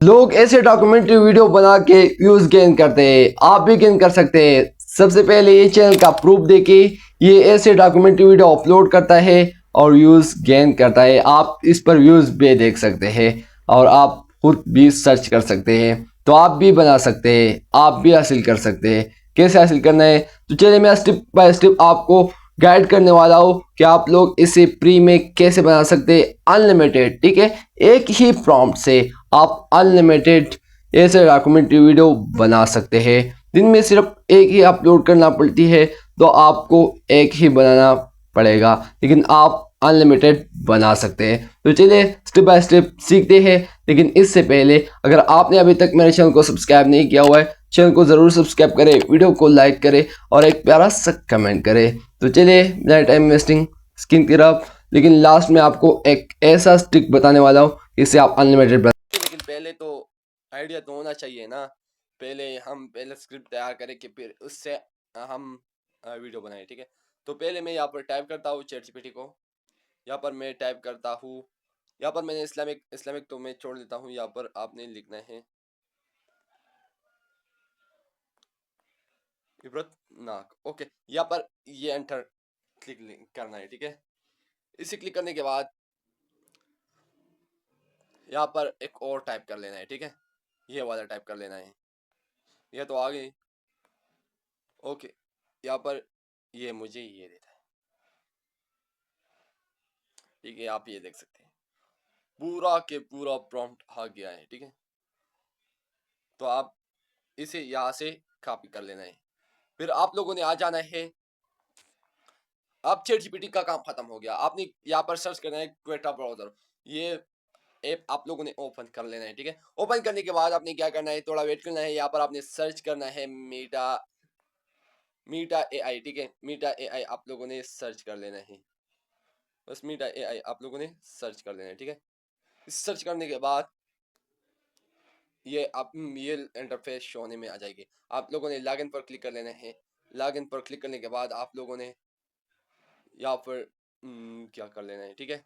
लोग ऐसे documentary video बना के व्यूज गेन करते हैं, आप भी गेन कर सकते हैं। सबसे पहले ये चैनल का प्रूफ देके ये ऐसे डॉक्यूमेंट्री वीडियो अपलोड करता है और व्यूज गेन करता है। आप इस पर व्यूज भी देख सकते हैं और आप खुद भी सर्च कर सकते हैं, तो आप भी बना सकते हैं, आप भी हासिल कर सकते हैं। कैसे हासिल करना है तो चलिए मैं स्टेप बाय स्टेप आपको गाइड करने वाला हूँ कि आप लोग इसे फ्री में कैसे बना सकते हैं अनलिमिटेड। ठीक है, एक ही प्रॉम्प्ट से आप अनलिमिटेड ऐसे डॉक्यूमेंट्री वीडियो बना सकते हैं। दिन में सिर्फ एक ही अपलोड करना पड़ती है, तो आपको एक ही बनाना पड़ेगा, लेकिन आप अनलिमिटेड बना सकते हैं। तो चलिए स्टेप बाय स्टेप सीखते हैं। लेकिन इससे पहले अगर आपने अभी तक मेरे चैनल को सब्सक्राइब नहीं किया हुआ है, चैनल को ज़रूर सब्सक्राइब करें, वीडियो को लाइक करें और एक प्यारा सा कमेंट करें। तो चलिए बिना टाइम वेस्टिंग स्क्रीन की तरफ, लेकिन लास्ट में आपको एक ऐसा स्टिक बताने वाला हूँ इससे आप अनलिमिटेड बना। लेकिन पहले तो आइडिया तो होना चाहिए ना। पहले स्क्रिप्ट तैयार करें कि फिर उससे हम वीडियो बनाएं। ठीक है, तो पहले मैं यहाँ पर टाइप करता हूँ चैट जीपीटी को। यहाँ पर मैं टाइप करता हूँ, यहाँ पर मैंने इस्लामिक तो मैं छोड़ देता हूँ। यहाँ पर आपने लिखना है इब्रतनाक। ओके, यहाँ पर ये एंटर क्लिक करना है। ठीक है, इसे क्लिक करने के बाद यहाँ पर एक और टाइप कर लेना है। ठीक है, ये वाला टाइप कर लेना है। ये तो आ गई। ओके, यहाँ पर ये मुझे ये देता है। ठीक है, आप ये देख सकते हैं पूरा के पूरा प्रॉम्प्ट आ गया है। ठीक है, तो आप इसे यहाँ से कॉपी कर लेना है। फिर आप लोगों ने आ जाना है। अब चैट जीपीटी का काम खत्म हो गया। आपने यहाँ पर सर्च करना है क्वेटा ब्राउजर। ये ऐप आप लोगों ने ओपन कर लेना है। ठीक है, ओपन करने के बाद आपने क्या करना है, थोड़ा वेट करना है। यहाँ पर आपने सर्च करना है मीटा मीटा एआई। ठीक है, मीटा एआई आप लोगों ने सर्च कर लेना है। बस मीटा एआई आप लोगों ने सर्च कर लेना है। ठीक है, सर्च करने के बाद ये इंटरफेस शो होने में आ जाएगी। आप लोगों ने लॉगिन पर क्लिक कर लेना है। लॉगिन पर क्लिक करने के बाद आप लोगों ने यहाँ पर क्या कर लेना है। ठीक है,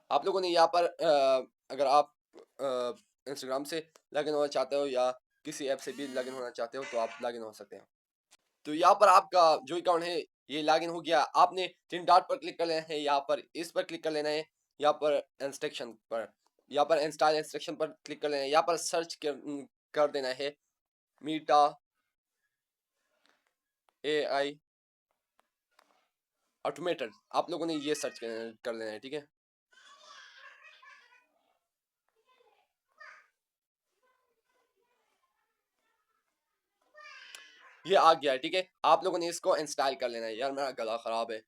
आप लोगों ने यहाँ पर अगर आप इंस्टाग्राम से लॉगिन होना चाहते हो या किसी ऐप से भी लॉगिन होना चाहते हो तो आप लॉगिन हो सकते हैं। तो यहाँ पर आपका जो अकाउंट है ये लॉगिन हो गया। आपने तीन डॉट पर क्लिक कर लेना है, यहाँ पर इस पर क्लिक कर लेना है। यहाँ पर इंस्ट्रक्शन पर, यहाँ पर इंस्टॉल इंस्ट्रक्शन पर क्लिक कर लेना है। यहाँ पर सर्च कर देना है मीटा एआई ऑटोमेटेड। आप लोगों ने ये सर्च कर लेना है। ठीक है, ये आ गया है। ठीक है, आप लोगों ने इसको इंस्टॉल कर लेना है। यार मेरा गला ख़राब है,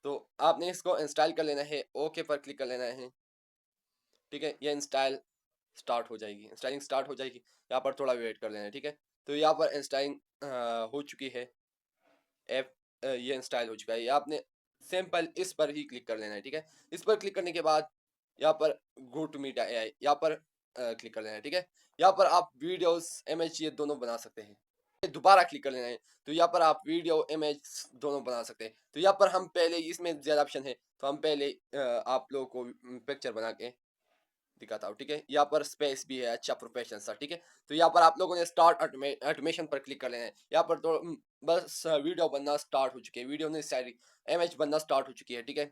तो आपने इसको इंस्टॉल कर लेना है। ओके पर क्लिक कर लेना है। ठीक है, ये इंस्टॉल स्टार्ट हो जाएगी, इंस्टॉलिंग स्टार्ट हो जाएगी। यहाँ पर थोड़ा वेट कर लेना है। ठीक है, तो यहाँ पर इंस्टॉलिंग हो चुकी है। ऐप ये इंस्टॉल हो चुका है। ये आपने सिंपल इस पर ही क्लिक कर लेना है। ठीक है, इस पर क्लिक करने के बाद यहाँ पर गो टू मीटा एआई यहाँ पर क्लिक कर लेना है। ठीक है, यहाँ पर आप वीडियोस इमेज ये दोनों बना सकते हैं। दोबारा क्लिक कर लेना है, तो यहाँ पर आप वीडियो इमेज दोनों बना सकते हैं। तो यहाँ पर हम पहले इसमें ज़्यादा ऑप्शन है, तो हम पहले आप लोगों को पिक्चर बना के दिखाता हूँ। ठीक है, यहाँ पर स्पेस भी है, अच्छा प्रोफेशनल सा। ठीक है, तो यहाँ पर आप लोगों ने स्टार्ट ऑटोमेशन पर क्लिक कर लेना है। यहाँ पर तो बस वीडियो बनना स्टार्ट हो चुकी है, वीडियो नहीं सारी इमेज बनना स्टार्ट हो चुकी है। ठीक है,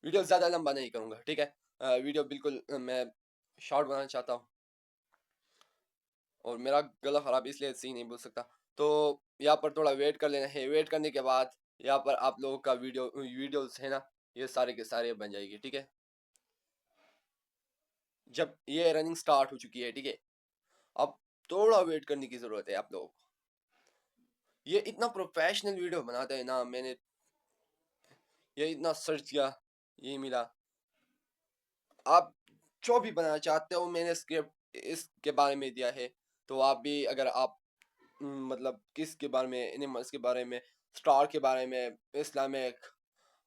वीडियो ज़्यादा लंबा नहीं करूँगा। ठीक है, वीडियो बिल्कुल मैं शॉर्ट बनाना चाहता हूँ और मेरा गला ख़राब इसलिए सही नहीं बोल सकता। तो यहाँ पर थोड़ा वेट कर लेना है। वेट करने के बाद यहाँ पर आप लोगों का वीडियोस है ना, ये सारे के सारे बन जाएगी। ठीक है, जब ये रनिंग स्टार्ट हो चुकी है। ठीक है, अब थोड़ा वेट करने की ज़रूरत है आप लोगों को। ये इतना प्रोफेशनल वीडियो बनाते हैं ना, मैंने ये इतना सर्च किया, ये मिला। आप जो भी बनाना चाहते हो मैंने स्क्रिप्ट इसके बारे में दिया है। तो आप भी अगर आप मतलब किसके बारे में, एनिमल्स के बारे में, स्टार के बारे में, इस्लामिक,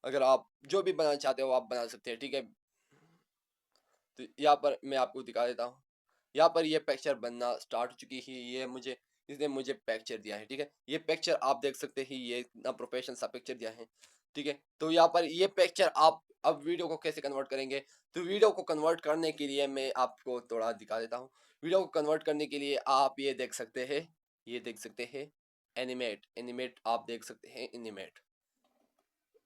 अगर आप जो भी बनाना चाहते हो आप बना सकते हैं। ठीक है, तो यहाँ पर मैं आपको दिखा देता हूँ। यहाँ पर ये पिक्चर बनना स्टार्ट हो चुकी है। ये मुझे इसने मुझे पिक्चर दिया है। ठीक है, ये पिक्चर आप देख सकते हैं, ये इतना प्रोफेशनल सा पिक्चर दिया है। ठीक है, तो यहाँ पर ये पिक्चर आप अब वीडियो को कैसे कन्वर्ट करेंगे, तो वीडियो को कन्वर्ट करने के लिए मैं आपको थोड़ा दिखा देता हूँ। वीडियो को कन्वर्ट करने के लिए आप ये देख सकते हैं, ये देख सकते हैं एनिमेट, एनिमेट आप देख सकते हैं एनिमेट।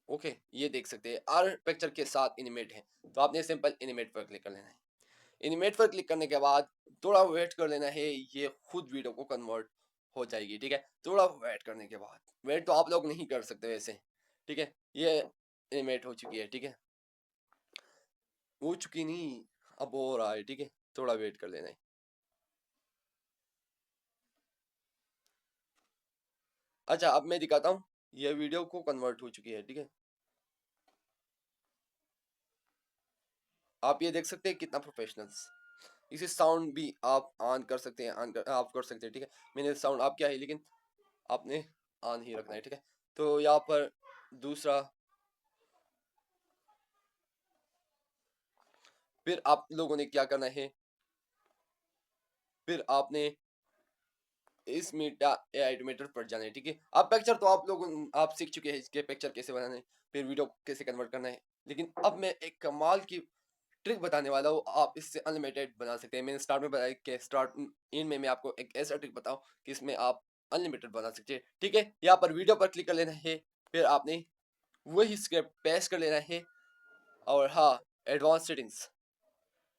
ओके, ये देख सकते हैं हर पिक्चर के साथ एनिमेट है, तो आपने सिंपल एनिमेट पर क्लिक कर लेना है। एनिमेट पर क्लिक करने के बाद थोड़ा वेट कर लेना है, ये खुद वीडियो को कन्वर्ट हो जाएगी, ठीक है। थोड़ा वेट करने के बाद, वेट तो आप लोग नहीं कर सकते वैसे, ठीक है। ये एनिमेट हो चुकी है, ठीक है, हो चुकी नहीं, अब हो रहा है, ठीक है, थोड़ा वेट कर लेना है। अच्छा, अब मैं दिखाता हूँ, ये वीडियो को कन्वर्ट हो चुकी है, ठीक है। आप ये देख सकते हैं कितना प्रोफेशनल्स। इसे साउंड भी आप ऑन कर सकते हैं, आप कर सकते हैं, ठीक है। मैंने साउंड आप किया है, लेकिन आपने ऑन ही रखना है, ठीक है। तो यहाँ पर दूसरा, फिर आप लोगों ने क्या करना है, फिर आपने इस मीटा एआई ऑटोमेटर पर जाना है, ठीक है। अब पिक्चर तो आप सीख चुके हैं इसके पिक्चर कैसे बनाने हैं, फिर वीडियो कैसे कन्वर्ट करना है, लेकिन अब मैं एक कमाल की ट्रिक बताने वाला हूँ, आप इससे अनलिमिटेड बना सकते हैं। मैंने स्टार्ट में बताया कि स्टार्ट इन में मैं आपको एक ऐसा ट्रिक बताऊँ कि इसमें आप अनलिमिटेड बना सकते हैं, ठीक है। यहाँ पर वीडियो पर क्लिक कर लेना है, फिर आपने वही स्क्रिप्ट पेस्ट कर लेना है, और हाँ, एडवांस सेटिंग्स,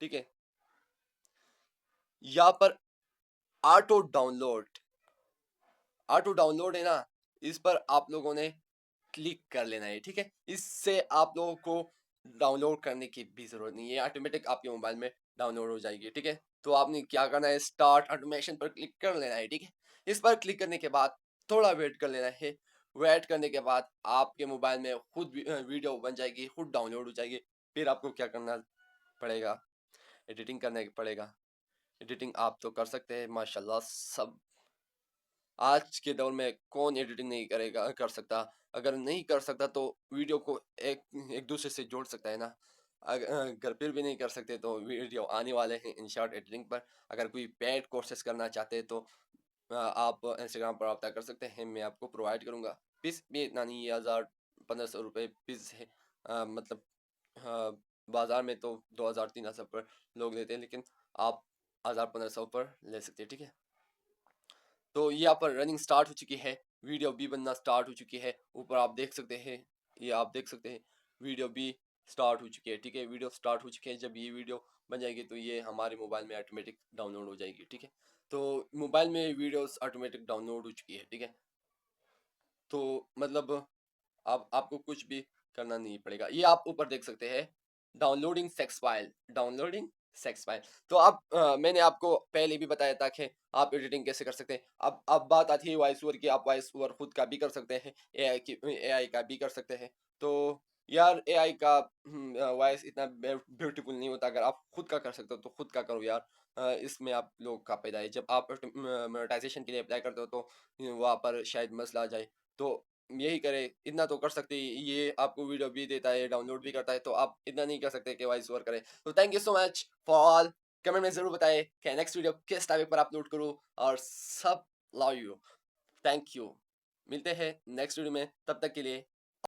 ठीक है। यहाँ पर ऑटो डाउनलोड, ऑटो डाउनलोड है ना, इस पर आप लोगों ने क्लिक कर लेना है, ठीक है। इससे आप लोगों को डाउनलोड करने की भी ज़रूरत नहीं है, ऑटोमेटिक आपके मोबाइल में डाउनलोड हो जाएगी, ठीक है। तो आपने क्या करना है, स्टार्ट ऑटोमेशन पर क्लिक कर लेना है, ठीक है। इस पर क्लिक करने के बाद थोड़ा वेट कर लेना है। वेट करने के बाद आपके मोबाइल में खुद वीडियो बन जाएगी, खुद डाउनलोड हो जाएगी। फिर आपको क्या करना पड़ेगा, एडिटिंग करना पड़ेगा। एडिटिंग आप तो कर सकते हैं माशाल्लाह, सब आज के दौर में कौन एडिटिंग नहीं करेगा, कर सकता। अगर नहीं कर सकता तो वीडियो को एक एक दूसरे से जोड़ सकता है ना। अगर फिर भी नहीं कर सकते तो वीडियो आने वाले हैं इन शॉर्ट एडिटिंग पर। अगर कोई पेड कोर्सेज करना चाहते हैं तो आप इंस्टाग्राम पर रब्ता कर सकते हैं, मैं आपको प्रोवाइड करूँगा। फीस भी इतना नहीं है, 1000-1500 रुपये फीस है। मतलब हाँ, बाज़ार में तो 2000-3000 पर लोग लेते हैं, लेकिन आप 1000-1500 पर ले सकते हैं, ठीक है। तो यहाँ पर रनिंग स्टार्ट हो चुकी है, वीडियो भी बनना स्टार्ट हो चुकी है। ऊपर आप देख सकते हैं, ये आप देख सकते हैं वीडियो भी स्टार्ट हो चुकी है, ठीक है। वीडियो स्टार्ट हो चुकी है, जब ये वीडियो बन जाएगी तो ये हमारे मोबाइल में ऑटोमेटिक डाउनलोड हो जाएगी, ठीक है। तो मोबाइल में वीडियोस ऑटोमेटिक डाउनलोड हो चुकी है, ठीक है। तो मतलब अब आपको कुछ भी करना नहीं पड़ेगा। ये आप ऊपर देख सकते हैं, downloading sex file, downloading sex file. तो मैंने आपको पहले भी बताया था कि आप एडिटिंग कैसे कर सकते हैं। अब बात आती है वॉइस ओवर की, आप वॉइस ओवर खुद का भी कर सकते हैं, एआई का भी कर सकते हैं। तो यार एआई का वॉइस इतना ब्यूटीफुल नहीं होता, अगर आप खुद का कर सकते हो तो खुद का करो यार। इसमें आप लोगों का फायदा है, जब आप मोनेटाइजेशन के लिए अप्लाई करते हो तो वहाँ पर शायद मसला आ जाए, तो यही करे, इतना तो कर सकते हैं। ये आपको वीडियो भी देता है, डाउनलोड भी करता है, तो आप इतना नहीं कर सकते कि वॉइस ओवर करें। तो thank you so much for all. Comment में ज़रूर बताएं कि नेक्स्ट वीडियो किस टॉपिक पर अपलोड करूँ, और सब लव यू, थैंक यू। मिलते हैं नेक्स्ट वीडियो में, तब तक के लिए